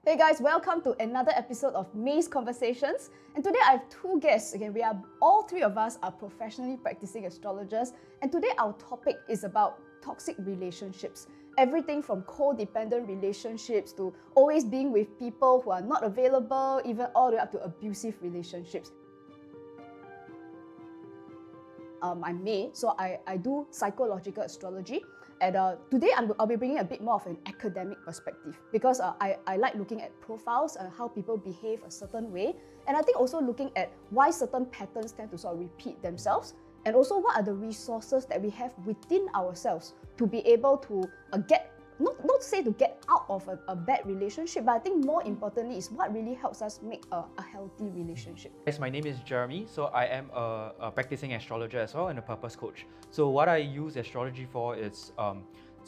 Hey guys, welcome to another episode of May's Conversations. And today I have two guests. Again, all three of us are professionally practicing astrologers. And today our topic is about toxic relationships. Everything from codependent relationships to always being with people who are not available, even all the way up to abusive relationships. I'm May, so I do psychological astrology. And today I'll be bringing a bit more of an academic perspective because I like looking at profiles and how people behave a certain way. And I think also looking at why certain patterns tend to sort of repeat themselves. And also what are the resources that we have within ourselves to be able to not say to get out of a bad relationship, but I think more importantly is what really helps us make a healthy relationship. Yes, my name is Jeremy. So I am a practicing astrologer as well and a purpose coach. So what I use astrology for is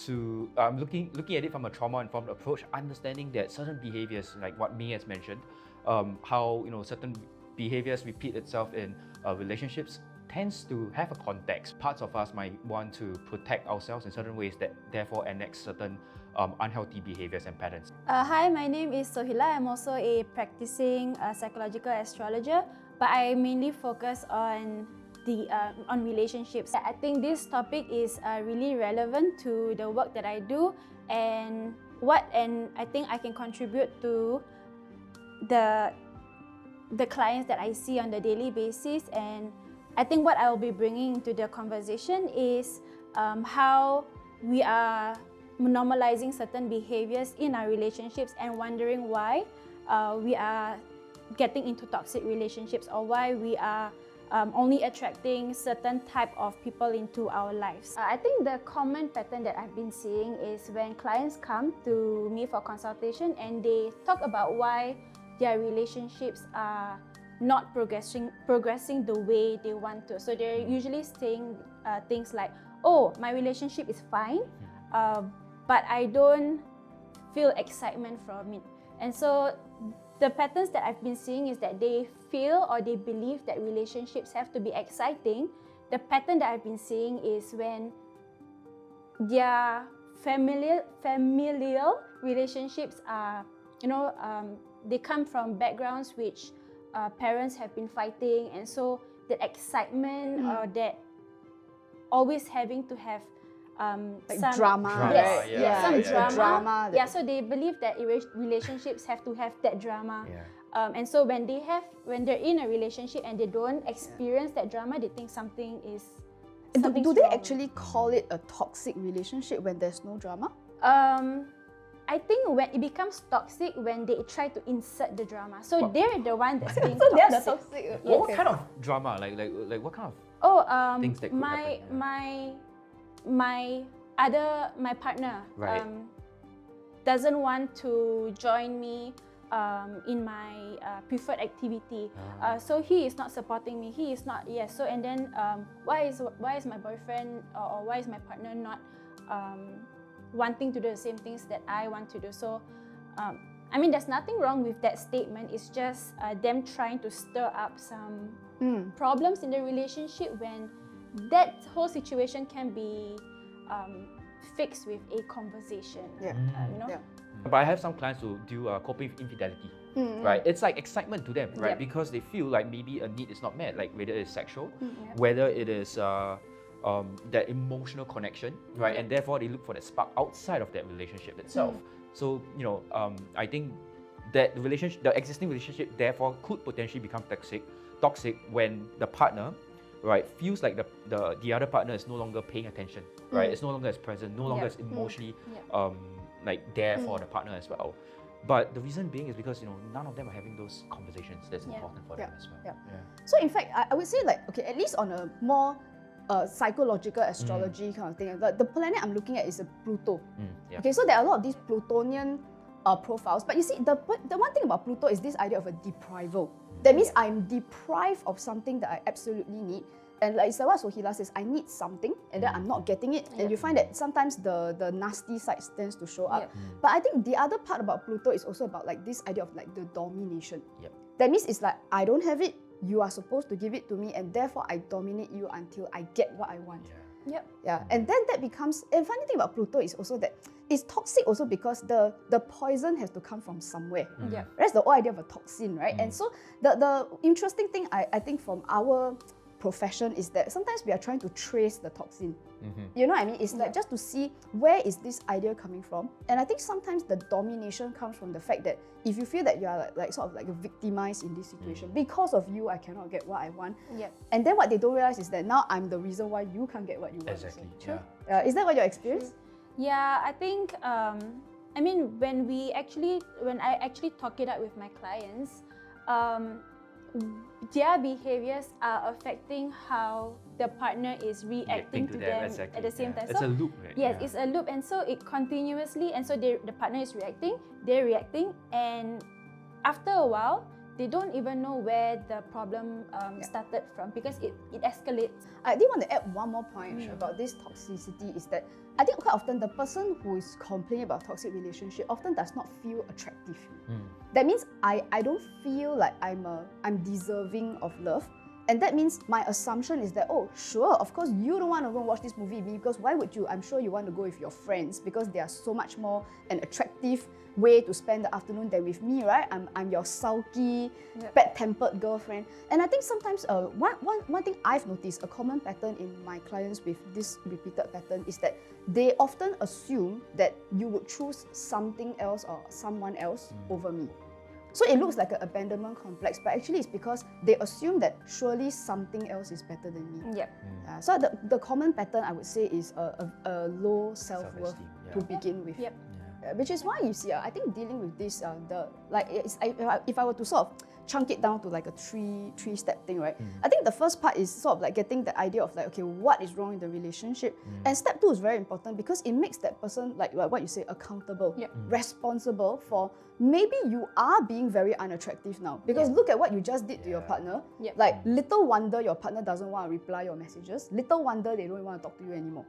looking at it from a trauma-informed approach, understanding that certain behaviors, like what May has mentioned, how certain behaviors repeat itself in relationships, tends to have a context. Parts of us might want to protect ourselves in certain ways that therefore annex certain unhealthy behaviors and patterns. Hi, my name is Sohila. I'm also a practicing psychological astrologer, but I mainly focus on relationships. I think this topic is really relevant to the work that I do and I think I can contribute to the clients that I see on the daily basis. And I think what I will be bringing to the conversation is how we are normalizing certain behaviors in our relationships and wondering why we are getting into toxic relationships or why we are only attracting certain type of people into our lives. I think the common pattern that I've been seeing is when clients come to me for consultation and they talk about why their relationships are not progressing the way they want to. So they're usually saying things like, oh, my relationship is fine, but I don't feel excitement from it. And so the patterns that I've been seeing is that they feel or they believe that relationships have to be exciting. The pattern that I've been seeing is when their familial relationships are, they come from backgrounds which parents have been fighting, and so that excitement or that always having to have some drama. Yes, drama. So they believe that relationships have to have that drama. And so when they're in a relationship and they don't experience that drama, they think something is Do they actually call it a toxic relationship when there's no drama? I think when it becomes toxic when they try to insert the drama. So they're the one that's being So toxic. they're the toxic. Yes. What kind of drama? Like what kind of things that could happen? My partner Right. doesn't want to join me in my preferred activity. So he is not supporting me. He is not. Yes. So and then why is my boyfriend or why is my partner not wanting to do the same things that I want to do? So there's nothing wrong with that statement. It's just them trying to stir up some problems in the relationship when that whole situation can be fixed with a conversation. But I have some clients who do coping with infidelity, right? It's like excitement to them, right? Because they feel like maybe a need is not met, like whether it's sexual, whether it is that emotional connection, right? And therefore they look for that spark outside of that relationship itself. So, I think that the existing relationship therefore could potentially become toxic when the partner, right, feels like the other partner is no longer paying attention, right? It's no longer as present, no longer as emotionally there for the partner as well. But the reason being is because none of them are having those conversations that's important for them as well. So in fact, I would say at least on a more psychological astrology kind of thing, the planet I'm looking at is a Pluto. Okay, so there are a lot of these Plutonian profiles, but you see, the one thing about Pluto is this idea of a deprival. That means I'm deprived of something that I absolutely need. And it's like what Sohila says, I need something and then I'm not getting it. And you find that sometimes the nasty side tends to show up. But I think the other part about Pluto is also about this idea of the domination. That means it's like, I don't have it, you are supposed to give it to me, and therefore I dominate you until I get what I want. Yep. Yeah, and then that becomes, and funny thing about Pluto is also that it's toxic also because the poison has to come from somewhere. Yep. That's the whole idea of a toxin, right? And so the interesting thing I think from our profession is that sometimes we are trying to trace the toxin. You know what I mean? It's like just to see where is this idea coming from. And I think sometimes the domination comes from the fact that if you feel that you are like sort of like victimized in this situation, because of you I cannot get what I want. Yep. And then what they don't realize is that now I'm the reason why you can't get what you want. Exactly. Also. Yeah. Is that what your experience? Yeah, I think, I mean, when I actually talk it out with my clients, their behaviors are affecting how the partner is reacting to them exactly. at the same time. It's a loop, right? Yes, it's a loop, and so it continuously, and so the partner is reacting, they're reacting, and after a while, they don't even know where the problem started from because it escalates. I did want to add one more point about this toxicity is that I think quite often the person who is complaining about toxic relationship often does not feel attractive. That means I don't feel like I'm deserving of love. And that means my assumption is that, oh, sure, of course, you don't want to go watch this movie with me because why would you? I'm sure you want to go with your friends because they are so much more an attractive way to spend the afternoon than with me, right? I'm your sulky, bad-tempered girlfriend. And I think sometimes one thing I've noticed, a common pattern in my clients with this repeated pattern is that they often assume that you would choose something else or someone else over me. So it looks like an abandonment complex, but actually it's because they assume that surely something else is better than me. Yep. So the common pattern I would say is a low self-worth to begin with. Yep. Which is why you see, I think dealing with this, if I were to sort of chunk it down to like a three-step thing, right? I think the first part is sort of like getting the idea of like, okay, what is wrong in the relationship? And step 2 is very important because it makes that person, like what you say, accountable, responsible for maybe you are being very unattractive now. Because look at what you just did to your partner. Like, little wonder your partner doesn't want to reply your messages. Little wonder they don't even want to talk to you anymore.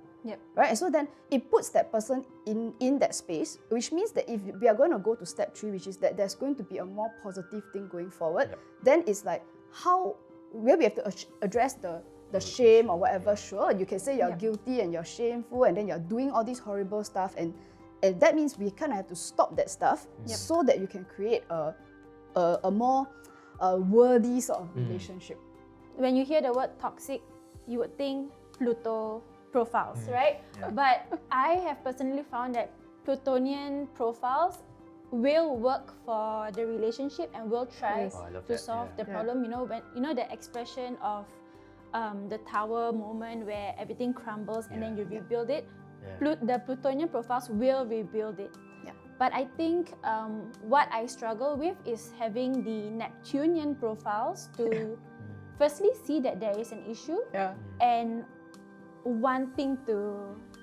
Right? And so then it puts that person in that space, which means that if we are going to go to step 3, which is that there's going to be a more positive thing going forward, then it's like where we have to address the shame or whatever. Sure, you can say you're guilty and you're shameful and then you're doing all this horrible stuff, and that means we kind of have to stop that stuff so that you can create a more worthy sort of relationship. When you hear the word toxic, you would think Pluto profiles, right? But I have personally found that Plutonian profiles will work for the relationship and will try to solve the problem. You know, when the expression of the tower moment where everything crumbles and then you rebuild it. The Plutonian profiles will rebuild it. But I think what I struggle with is having the Neptunian profiles to firstly see that there is an issue and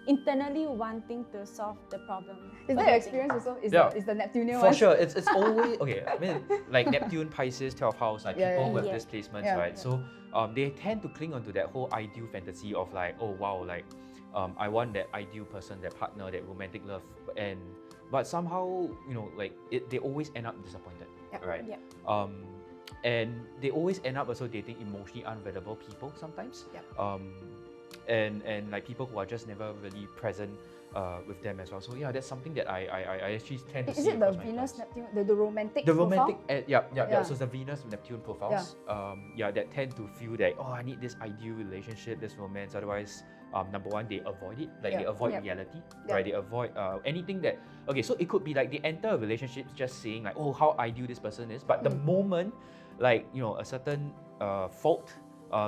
internally wanting to solve the problem. Is that your experience also? Is the Neptunian one? For sure, it's always okay. I mean, like Neptune, Pisces, 12th house, like people with these placements, right? So they tend to cling onto that whole ideal fantasy of like, oh wow, like I want that ideal person, that partner, that romantic love, but somehow they always end up disappointed, right? And they always end up also dating emotionally unavailable people sometimes. And like people who are just never really present with them as well. So yeah, that's something that I actually tend to see. Is it the Venus Neptune, the romantic the profile? romantic, so it's the Venus Neptune profiles. That tend to feel that I need this ideal relationship, this romance. Otherwise, number one, they avoid it. Like they avoid reality, right? They avoid anything that. Okay, so it could be like they enter a relationship just saying like, oh, how ideal this person is. But the moment, like a certain fault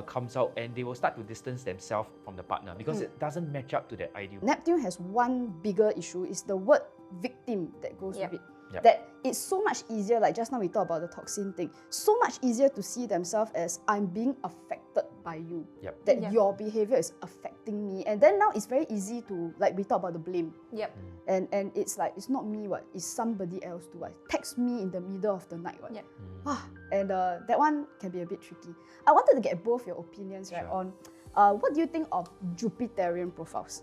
comes out, and they will start to distance themselves from the partner because it doesn't match up to that ideal. Neptune has one bigger issue, is the word victim that goes with it. That it's so much easier, like just now we talked about the toxin thing, so much easier to see themselves as I'm being affected by you. That your behavior is affecting me. And then now it's very easy to, like we talk about the blame. And it's like, it's not me, it's somebody else too. Text me in the middle of the night. And that one can be a bit tricky. I wanted to get both your opinions on what do you think of Jupiterian profiles?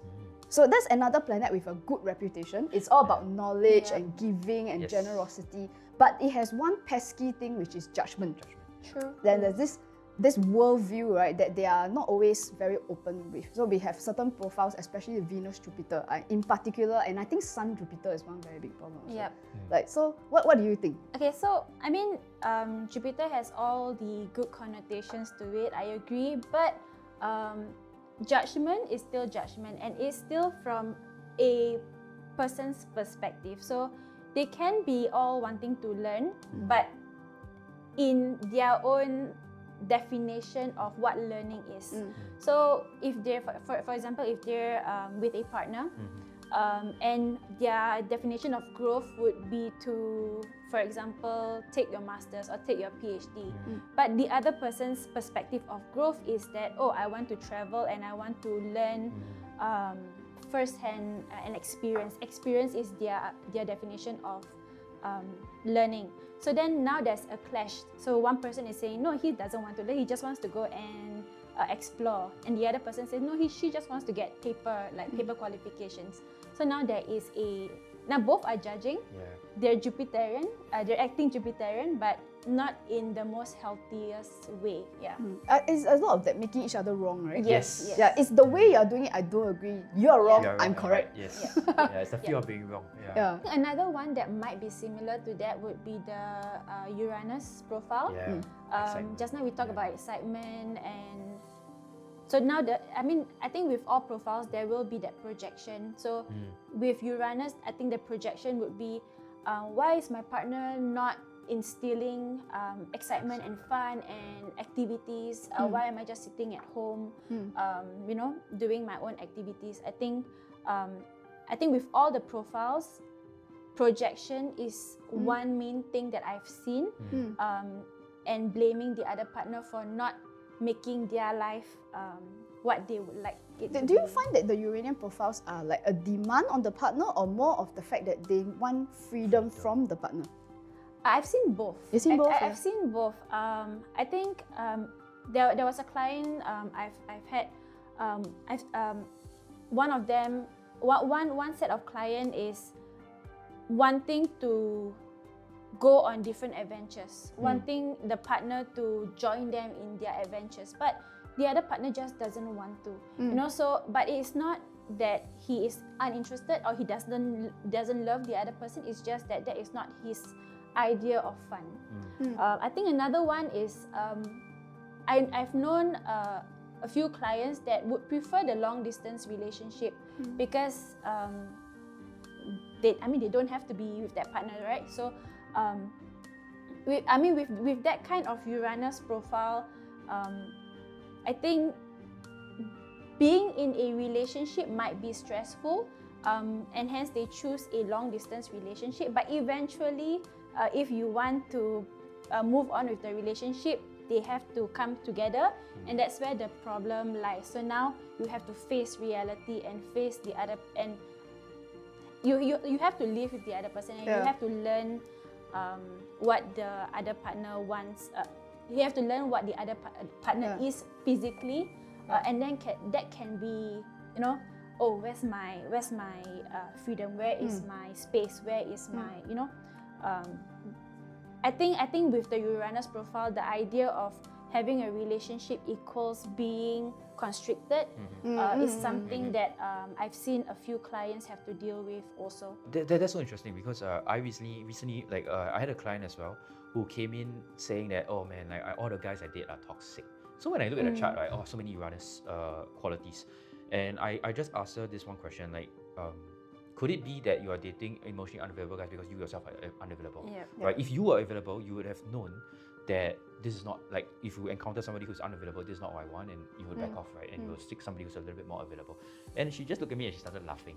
So that's another planet with a good reputation. It's all about knowledge and giving and generosity. But it has one pesky thing, which is judgment. True. Then there's this this worldview, right, that they are not always very open with. So we have certain profiles, especially Venus, Jupiter, in particular, and I think Sun, Jupiter is one very big problem also. Yep. Like, so what do you think? Okay, so I mean, Jupiter has all the good connotations to it. I agree, but judgment is still judgment, and it's still from a person's perspective. So they can be all wanting to learn, but in their own definition of what learning is. So if they're, for example, if they're with a partner, and their definition of growth would be to, for example, take your master's or take your PhD. But the other person's perspective of growth is that, oh, I want to travel and I want to learn firsthand an experience. Experience is their definition of learning. So then now there's a clash. So one person is saying, no, he doesn't want to learn, he just wants to go and explore. And the other person says, no, she just wants to get paper qualifications. So now there is now both are judging. They're Jupiterian, they're acting Jupiterian, but not in the most healthiest way. It's a lot of that making each other wrong, right? Yes. Yeah, it's the way you're doing it, I don't agree. You're wrong, I'm correct. Right. Yes. It's the fear of being wrong. Another one that might be similar to that would be the Uranus profile. Just now we talked about excitement, and so now I think with all profiles there will be that projection. So with Uranus, I think the projection would be, why is my partner not instilling excitement and fun and activities? Why am I just sitting at home, doing my own activities? I think with all the profiles, projection is one main thing that I've seen, and blaming the other partner for not making their life what they would like it to be. Do you find that the Uranian profiles are like a demand on the partner, or more of the fact that they want freedom from the partner? I've seen both. You've seen both? I've seen both. I think there was a client I've had. One of them, one set of client is wanting to go on different adventures, wanting the partner to join them in their adventures, but the other partner just doesn't want to. So but it's not that he is uninterested or he doesn't love the other person. It's just that is not his idea of fun. I think another one is I've known a few clients that would prefer the long distance relationship because they don't have to be with that partner, right? So with that kind of Uranus profile, I think being in a relationship might be stressful, and hence they choose a long distance relationship. But eventually, if you want to move on with the relationship, they have to come together, and that's where the problem lies. So now you have to face reality and face the other, and you have to live with the other person, and you have to learn what the other partner wants. You have to learn what the other partner is physically, and then that can be, oh, where's my freedom? Where is my space? Where is my, I think with the Uranus profile, the idea of having a relationship equals being constricted is something that I've seen a few clients have to deal with also. That's so interesting because I recently I had a client as well who came in saying that, oh man, all the guys I date are toxic. So when I look at the chart, right, so many Uranus qualities, and I just asked her this one question, could it be that you are dating emotionally unavailable guys because you yourself are unavailable? Right? If you were available, you would have known that this is not, if you encounter somebody who's unavailable, this is not what I want, and you would back off, right? And you will stick somebody who's a little bit more available. And she just looked at me and she started laughing.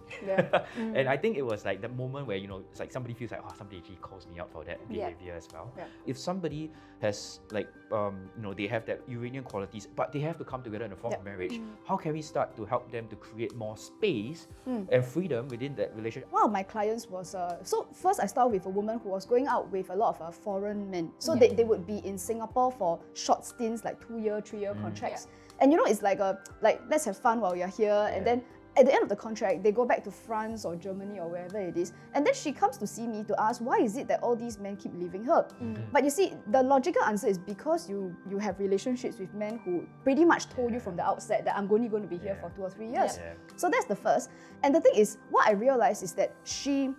And I think it was like the moment where, it's like somebody feels like, oh, somebody actually calls me out for that behavior as well. If somebody has they have that Uranian qualities, but they have to come together in a form of marriage, how can we start to help them to create more space and freedom within that relationship? One of my clients was, so first I started with a woman who was going out with a lot of foreign men. So they would be in Singapore for short stints, like 2-year, 3-year contracts. And it's like let's have fun while you're here. And then at the end of the contract, they go back to France or Germany or wherever it is. And then she comes to see me to ask, why is it that all these men keep leaving her? But you see, the logical answer is because you have relationships with men who pretty much told you from the outset that I'm only going to be here for 2 or 3 years. So that's the first. And the thing is, what I realized is that she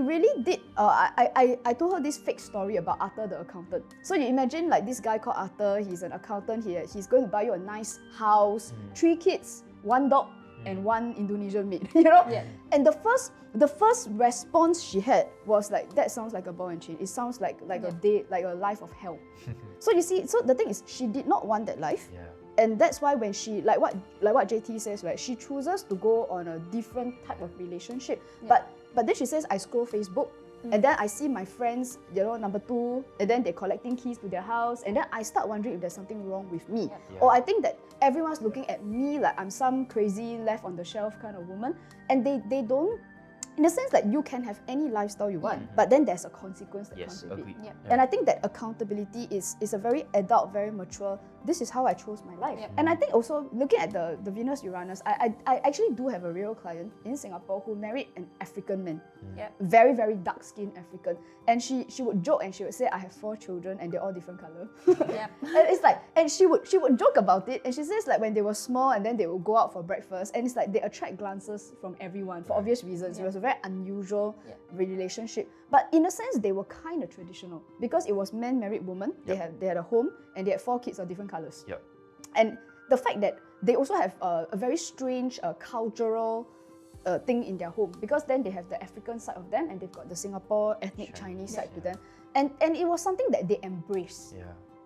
really did, I told her this fake story about Arthur the accountant. So you imagine like this guy called Arthur, he's an accountant, he's going to buy you a nice house, 3 kids, 1 dog, and 1 Indonesian maid, you know? And the first response she had was like, that sounds like a ball and chain. It sounds like a day, like a life of hell. So you see, so the thing is, she did not want that life. And that's why when she, like what JT says, right, she chooses to go on a different type of relationship. But then she says, I scroll Facebook, and then I see my friends, you know, number 2, and then they're collecting keys to their house, and then I start wondering if there's something wrong with me. Or I think that everyone's looking at me like I'm some crazy left on the shelf kind of woman, and they don't, in the sense that you can have any lifestyle you want, but then there's a consequence that comes with it. And I think that accountability is a very adult, very mature, this is how I chose my life. And I think also, looking at the Venus-Uranus, I actually do have a real client in Singapore who married an African man. Very, very dark-skinned African. And she would joke and she would say, I have 4 children and they're all different color. And it's like, and she would joke about it, and she says like when they were small and then they would go out for breakfast, and it's like they attract glances from everyone for obvious reasons. It was a very unusual relationship. But in a sense, they were kind of traditional because it was men married women. They had a home and they had 4 kids of different colors. And the fact that they also have a very strange cultural thing in their home, because then they have the African side of them and they've got the Singapore ethnic Chinese side to them. And it was something that they embraced.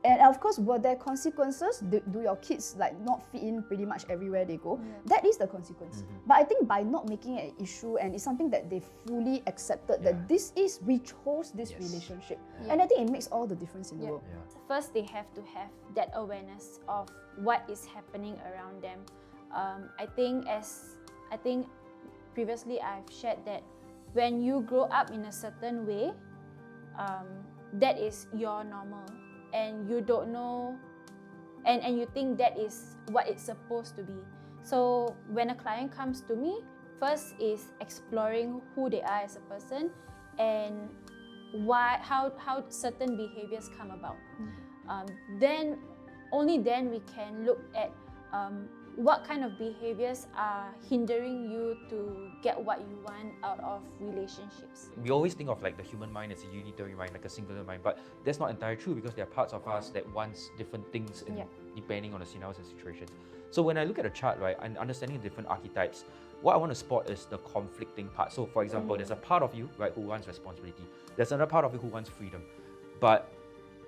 And of course, were there consequences? Do your kids like not fit in pretty much everywhere they go? That is the consequence. But I think by not making it an issue, and it's something that they fully accepted that we chose this relationship. And I think it makes all the difference in the world. First, they have to have that awareness of what is happening around them. I think previously I've shared that when you grow up in a certain way, that is your normal. And you don't know, and you think that is what it's supposed to be. So when a client comes to me, first is exploring who they are as a person and how certain behaviors come about. Then only then we can look at what kind of behaviors are hindering you to get what you want out of relationships. We always think of like the human mind as a unitary mind, like a singular mind, but that's not entirely true because there are parts of us that wants different things depending on the scenarios and situations. So when I look at a chart, right, and understanding different archetypes, what I want to spot is the conflicting part. So for example, there's a part of you, right, who wants responsibility. There's another part of you who wants freedom. But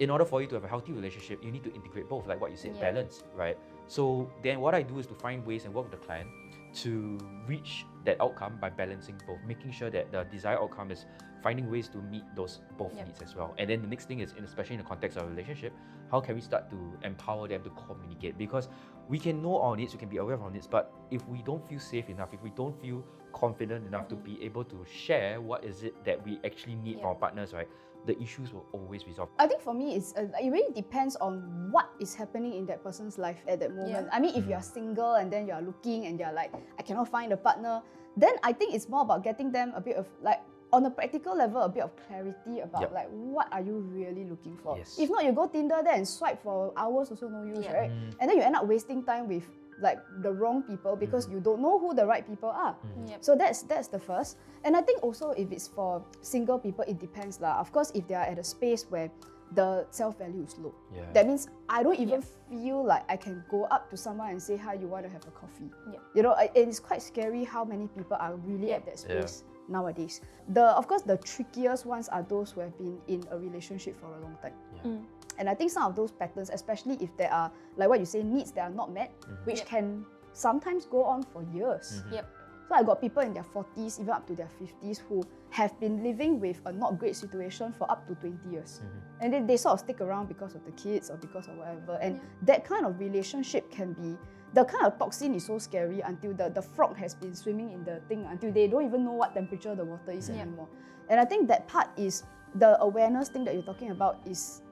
in order for you to have a healthy relationship, you need to integrate both, like what you said, balance, right? So then what I do is to find ways and work with the client to reach that outcome by balancing both, making sure that the desired outcome is finding ways to meet those both needs as well. And then the next thing is, especially in the context of a relationship, how can we start to empower them to communicate? Because we can know our needs, we can be aware of our needs, but if we don't feel safe enough, if we don't feel confident enough to be able to share what is it that we actually need from our partners, right, the issues will always resolve. I think for me, it really depends on what is happening in that person's life at that moment. I mean, if you're single and then you're looking and you're like, I cannot find a partner, then I think it's more about getting them a bit of like, on a practical level, a bit of clarity about like, what are you really looking for? If not, you go Tinder there and swipe for hours, also no use, right? And then you end up wasting time with like the wrong people because you don't know who the right people are. So that's the first. And I think also if it's for single people, it depends lah. Of course, if they are at a space where the self-value is low, that means I don't even feel like I can go up to someone and say, hi, you want to have a coffee? You know, it's quite scary how many people are really at that space nowadays. Of course, the trickiest ones are those who have been in a relationship for a long time. And I think some of those patterns, especially if there are, like what you say, needs that are not met, which can sometimes go on for years. So I got people in their 40s, even up to their 50s, who have been living with a not great situation for up to 20 years. And then they sort of stick around because of the kids or because of whatever. And that kind of relationship can be, the kind of toxin is so scary until the frog has been swimming in the thing, until they don't even know what temperature the water is anymore. And I think that part is the awareness thing that you're talking about is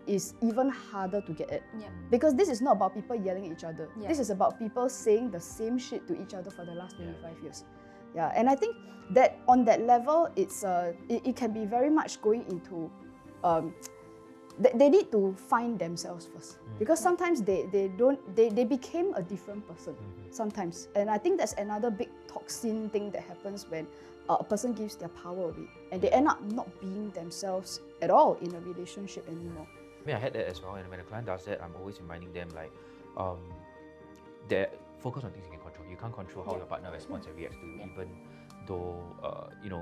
even harder to get at. Because this is not about people yelling at each other. This is about people saying the same shit to each other for the last 25 years. Yeah, and I think that on that level, it can be very much going into they need to find themselves first, because sometimes they became a different person sometimes, and I think that's another big toxin thing that happens when a person gives their power away and they end up not being themselves at all in a relationship anymore. I mean, I had that as well, and when a client does that, I'm always reminding them like, that focus on things you can control. You can't control how your partner responds and reacts to you, even though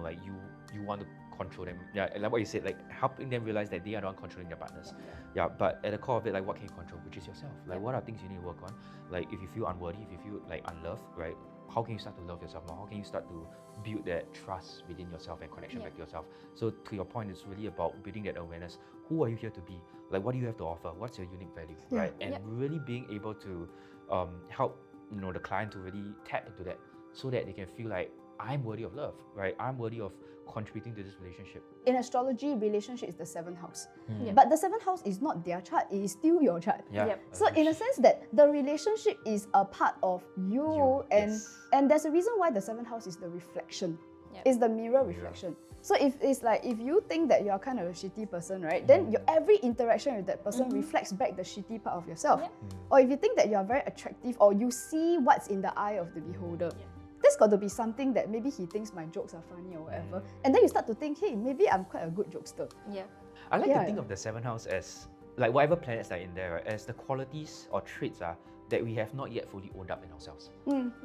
like you want to control them. Yeah, like what you said, like helping them realize that they are the one controlling their partners. Yeah, but at the core of it, like what can you control, which is yourself. Like what are things you need to work on? Like if you feel unworthy, if you feel like unloved, right? How can you start to love yourself more? How can you start to build that trust within yourself and connection back to yourself? So to your point, it's really about building that awareness. Who are you here to be? Like what do you have to offer? What's your unique value, right? And really being able to help the client to really tap into that, so that they can feel like I'm worthy of love, right? I'm worthy of contributing to this relationship. In astrology, relationship is the 7th house. But the 7th house is not their chart, it is still your chart. So in a sense that the relationship is a part of you, and there's a reason why the 7th house is the reflection. It's the mirror reflection. So if you think that you're kind of a shitty person, right, then every interaction with that person reflects back the shitty part of yourself. Or if you think that you're very attractive, or you see what's in the eye of the beholder, there's got to be something that maybe he thinks my jokes are funny or whatever. And then you start to think, hey, maybe I'm quite a good jokester. I like to think of the 7th house as like whatever planets are in there, right, as the qualities or traits that we have not yet fully owned up in ourselves.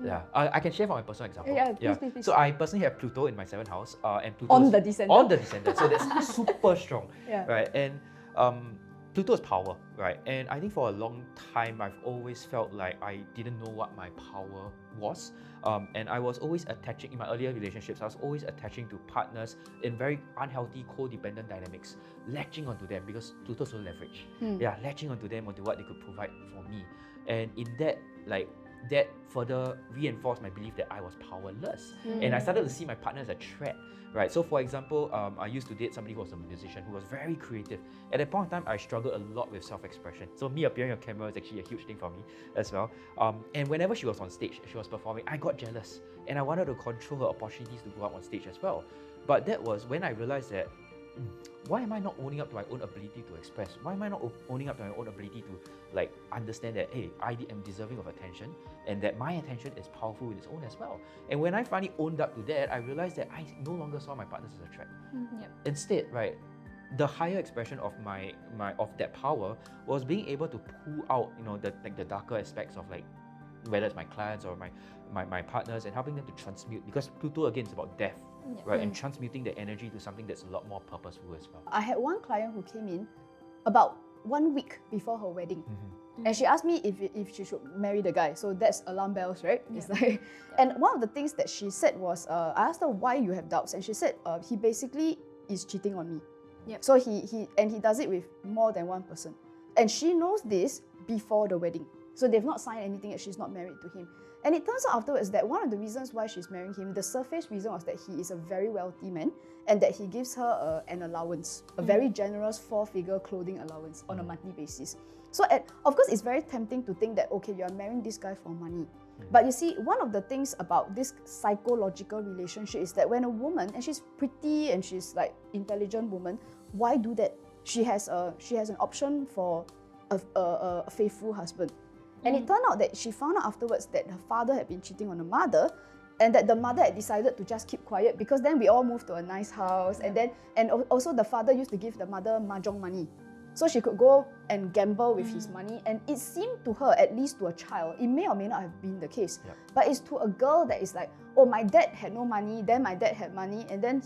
Yeah, I can share from my personal example. Please. So I personally have Pluto in my 7th house, and Pluto on the descendant. So that's super strong, right? And Pluto is power, right? And I think for a long time, I've always felt like I didn't know what my power was. And I was always attaching, in my earlier relationships, I was always attaching to partners in very unhealthy, codependent dynamics, latching onto them because Pluto's so leverage. Latching onto them, onto what they could provide for me. And in that, that further reinforced my belief that I was powerless. And I started to see my partner as a threat, right? So for example, I used to date somebody who was a musician, who was very creative. At that point in time, I struggled a lot with self-expression. So me appearing on camera is actually a huge thing for me as well. And whenever she was on stage, she was performing, I got jealous. And I wanted to control her opportunities to go up on stage as well. But that was when I realized that, why am I not owning up to my own ability to express? Why am I not owning up to my own ability to understand that, hey, I am deserving of attention, and that my attention is powerful in its own as well. And when I finally owned up to that, I realized that I no longer saw my partners as a threat. Instead, right, the higher expression of of that power was being able to pull out, the darker aspects of whether it's my clients or my partners, and helping them to transmute, because Pluto again is about death. Right, and transmuting the energy to something that's a lot more purposeful as well. I had one client who came in about 1 week before her wedding, and she asked me if she should marry the guy. So that's alarm bells, right? It's like, and one of the things that she said was, I asked her why you have doubts, and she said he basically is cheating on me. So he does it with more than one person, and she knows this before the wedding. So they've not signed anything, and she's not married to him. And it turns out afterwards that one of the reasons why she's marrying him, the surface reason was that he is a very wealthy man, and that he gives her an allowance, a very generous 4-figure clothing allowance on a monthly basis. So of course, it's very tempting to think that, okay, you're marrying this guy for money. But you see, one of the things about this psychological relationship is that when a woman, and she's pretty and she's intelligent woman, why do that? She has an option for a faithful husband. And it turned out that she found out afterwards that her father had been cheating on the mother, and that the mother had decided to just keep quiet, because then we all moved to a nice house, and also the father used to give the mother mahjong money, so she could go and gamble with his money. And it seemed to her, at least to a child, it may or may not have been the case, but it's to a girl that is like, oh, my dad had no money, then my dad had money, and then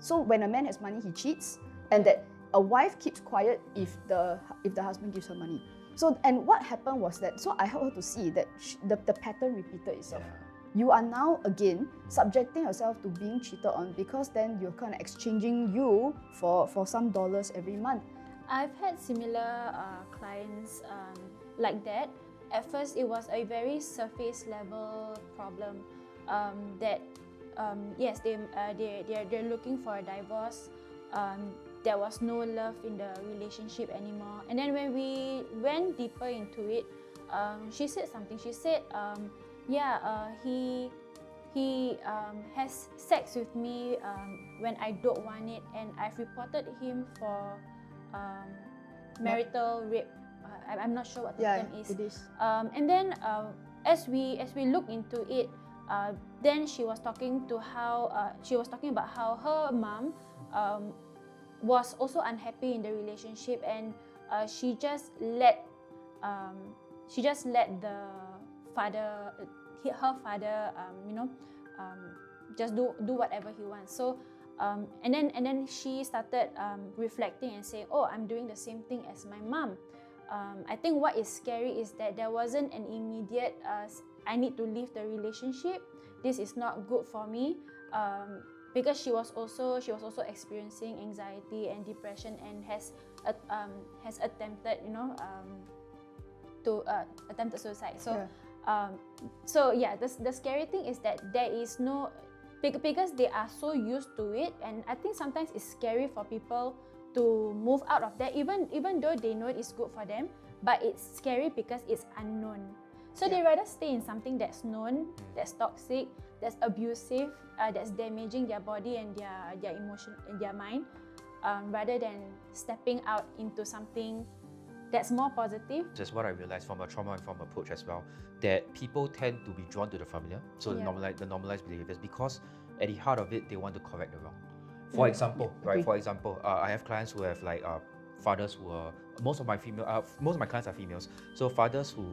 so when a man has money, he cheats, and that a wife keeps quiet if the husband gives her money. So, and what happened was that, so I helped her to see that the pattern repeated itself. You are now again subjecting yourself to being cheated on, because then you're kind of exchanging you for some dollars every month. I've had similar clients like that. At first, it was a very surface level problem that yes, they're looking for a divorce. there was no love in the relationship anymore. And then when we went deeper into it, she said something. She said, he has sex with me when I don't want it, and I've reported him for marital rape. I'm not sure what the term is. It is. And then as we look into it, then she was talking about how her mom was also unhappy in the relationship, and she just let the father, her father, just do whatever he wants. So and then she started reflecting and saying, oh, I'm doing the same thing as my mom. I think what is scary is that there wasn't an immediate I need to leave the relationship, this is not good for me, because she was also experiencing anxiety and depression, and has attempted attempted suicide. So the scary thing is that there is no, because they are so used to it, and I think sometimes it's scary for people to move out of that, even though they know it's good for them, but it's scary because it's unknown. So they rather stay in something that's known, that's toxic, that's abusive, that's damaging their body and their emotion and their mind, rather than stepping out into something that's more positive. That's what I realized from a trauma-informed approach as well, that people tend to be drawn to the familiar, so the normalized behaviors, because at the heart of it, they want to correct the wrong. For example, I have clients who have fathers who are, most of my clients are females, so fathers who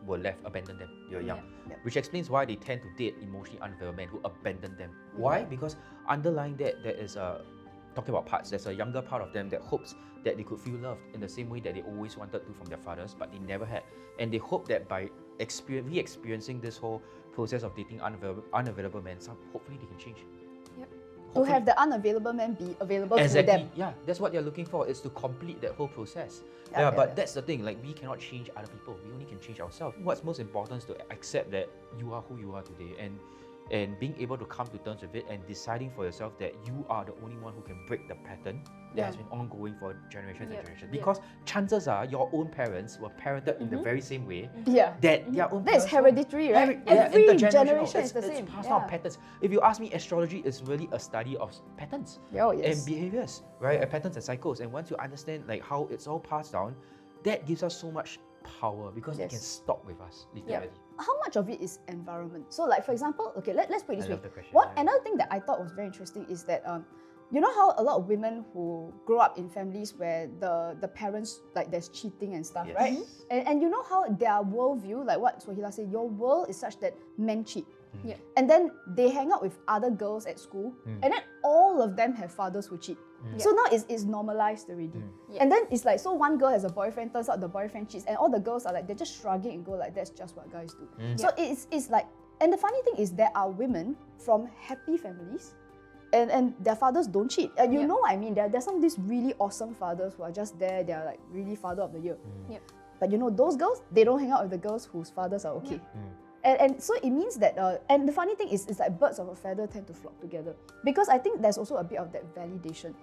were left, abandoned them, you're young, which explains why they tend to date emotionally unavailable men who abandon them. Why? Because underlying that, there is talking about parts, there's a younger part of them that hopes that they could feel loved in the same way that they always wanted to from their fathers, but they never had. And they hope that by re-experiencing this whole process of dating unavailable men, hopefully they can change. To have the unavailable man be available to them. Yeah, that's what they're looking for, is to complete that whole process. But that's the thing, we cannot change other people, we only can change ourselves. What's most important is to accept that you are who you are today, and being able to come to terms with it, and deciding for yourself that you are the only one who can break the pattern that has been ongoing for generations and generations. Because chances are your own parents were parented in the very same way that their own That is hereditary, right? Every generation is the same. It's passed down patterns. If you ask me, astrology is really a study of patterns and behaviors, right? And patterns and cycles. And once you understand how it's all passed down, that gives us so much power, because it can stop with us, literally. How much of it is environment? So for example, let's put it this way. Another thing that I thought was very interesting is that you know how a lot of women who grow up in families where the parents, there's cheating and stuff, right? And you know how their worldview, like what Sohila said, your world is such that men cheat. And then they hang out with other girls at school, and then all of them have fathers who cheat. So now it's normalized already. And then it's so one girl has a boyfriend, turns out the boyfriend cheats, and all the girls are they're just shrugging and go that's just what guys do. So it's and the funny thing is, there are women from happy families, and their fathers don't cheat. And you know what I mean? There's some of these really awesome fathers who are just there, they're really father of the year. But those girls, they don't hang out with the girls whose fathers are okay. And so it means that, and the funny thing is birds of a feather tend to flock together. Because I think there's also a bit of that validation.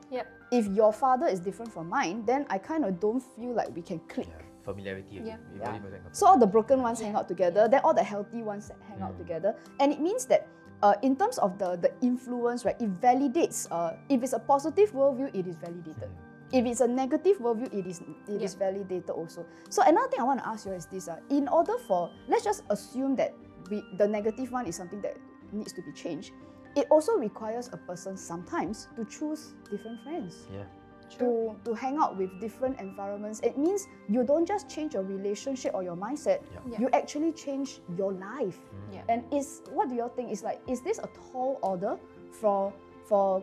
If your father is different from mine, then I kind of don't feel like we can click. Familiarity. So all the broken ones hang out together, then all the healthy ones hang out together. And it means that in terms of the influence, right, it validates, if it's a positive worldview, it is validated. If it's a negative worldview, it is validated also. So another thing I want to ask you is this: in order for, let's just assume that the negative one is something that needs to be changed, it also requires a person sometimes to choose different friends. To hang out with different environments. It means you don't just change your relationship or your mindset, you actually change your life. And what do you all think? Is this a tall order for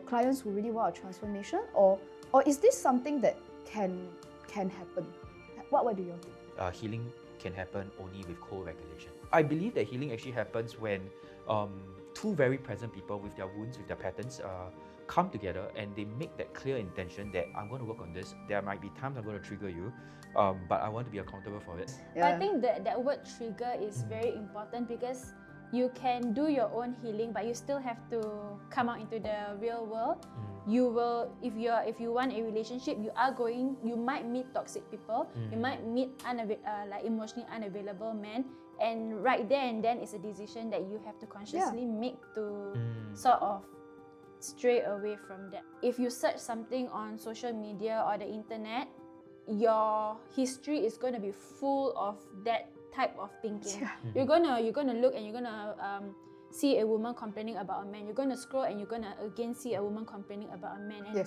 clients who really want a transformation, or is this something that can happen? What do you think? Healing can happen only with co-regulation. I believe that healing actually happens when two very present people with their wounds, with their patterns, come together and they make that clear intention that I'm going to work on this. There might be times I'm going to trigger you, but I want to be accountable for it. I think that word trigger is very important, because you can do your own healing, but you still have to come out into the real world. You will, if you want a relationship, you might meet toxic people. You might meet like emotionally unavailable men, and right there and then it's a decision that you have to consciously make to sort of stray away from that. If you search something on social media or the internet, your history is going to be full of that type of thinking. You're gonna look and you're gonna see a woman complaining about a man. You're gonna scroll and you're gonna again see a woman complaining about a man. And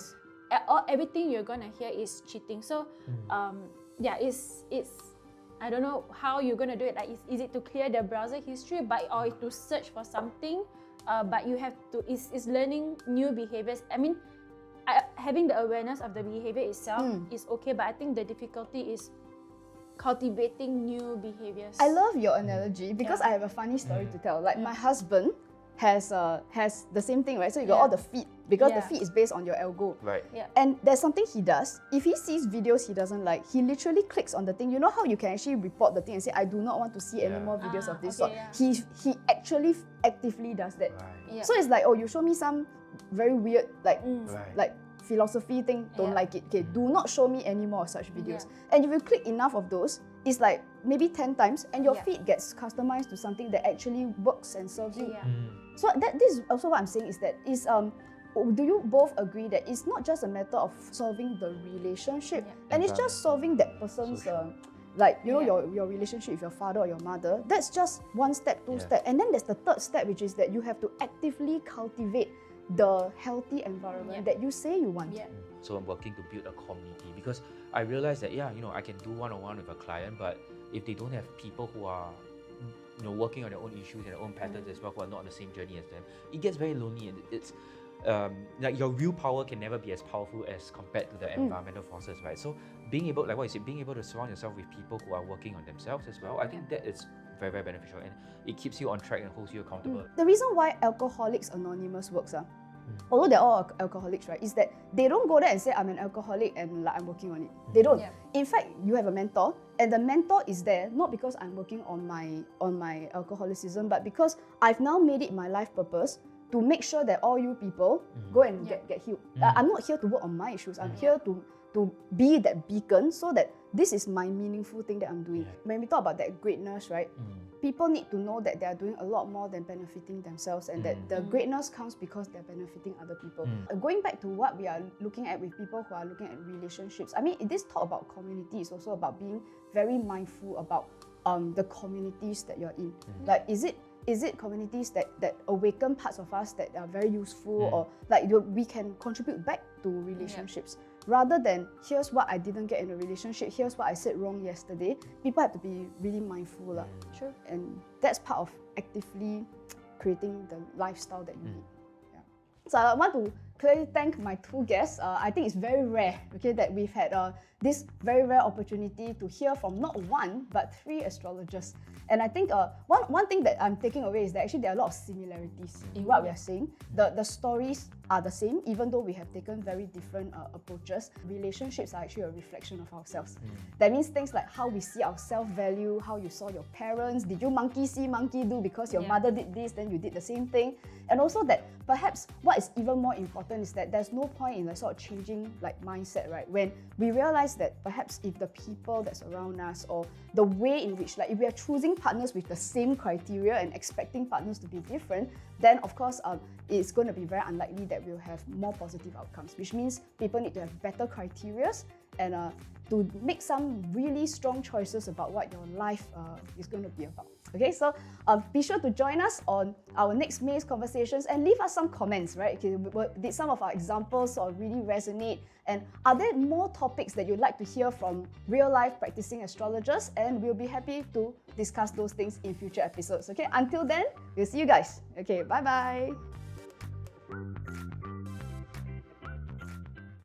everything you're gonna hear is cheating. So it's I don't know how you're gonna do it. Like, is it to clear the browser history, or to search for something? But you have to is learning new behaviors. I mean, having the awareness of the behavior itself is okay, but I think the difficulty is cultivating new behaviors. I love your analogy because I have a funny story to tell. Like my husband has the same thing, right? So you got all the feed, because the feed is based on your algo. Right. Yeah. And there's something he does. If he sees videos he doesn't like, he literally clicks on the thing. You know how you can actually report the thing and say, I do not want to see any more videos of this sort. He actually actively does that. Right. Yeah. So it's like, oh, you show me some very weird like philosophy thing, don't like it. Okay, do not show me any more of such videos. And if you click enough of those, it's like maybe 10 times, and your feed gets customized to something that actually works and serves you. So this is also what I'm saying, is that do you both agree that it's not just a matter of solving the relationship, and it's just solving that person's your relationship with your father or your mother? That's just one step, two step, and then there's the third step, which is that you have to actively cultivate the healthy environment that you say you want. So I'm working to build a community, because I realized that I can do one-on-one with a client, but if they don't have people who are working on their own issues and their own patterns as well, who are not on the same journey as them, it gets very lonely, and it's like your willpower can never be as powerful as compared to the environmental forces, right? So being able, like what you said, being able to surround yourself with people who are working on themselves as well, I think that is very, very beneficial, and it keeps you on track and holds you accountable. The reason why Alcoholics Anonymous works, although they're all alcoholics, right, is that they don't go there and say, I'm an alcoholic and like, I'm working on it. They don't. In fact, you have a mentor, and the mentor is there not because I'm working on my alcoholicism, but because I've now made it my life purpose to make sure that all you people go and get healed. I'm not here to work on my issues. I'm here to be that beacon, so that this is my meaningful thing that I'm doing. When we talk about that greatness, right, people need to know that they are doing a lot more than benefiting themselves, and that the greatness comes because they're benefiting other people. Going back to what we are looking at with people who are looking at relationships, I mean, this talk about community is also about being very mindful about the communities that you're in. Like, is it communities that awaken parts of us that are very useful, or like we can contribute back to relationships, rather than here's what I didn't get in a relationship, here's what I said wrong yesterday. People have to be really mindful. Sure. And that's part of actively creating the lifestyle that you need. So I want to clearly thank my two guests. I think it's very rare, that we've had this very rare opportunity to hear from not one, but 3 astrologers. And I think one thing that I'm taking away is that actually there are a lot of similarities in what we are saying. The stories are the same, even though we have taken very different approaches. Relationships are actually a reflection of ourselves. That means things like how we see our self-value, how you saw your parents, did you monkey see, monkey do, because your mother did this, then you did the same thing. And also that perhaps what is even more important is that there's no point in sort of changing like mindset, right? When we realize that perhaps if the people that's around us, or the way in which, like if we are choosing partners with the same criteria and expecting partners to be different, then of course it's going to be very unlikely that we'll have more positive outcomes, which means people need to have better criteria and to make some really strong choices about what your life is going to be about. Okay, so be sure to join us on our next May's conversations and leave us some comments, right? Okay, did some of our examples sort of really resonate? And are there more topics that you'd like to hear from real life practicing astrologers? And we'll be happy to discuss those things in future episodes. Okay, until then, we'll see you guys. Okay, bye bye.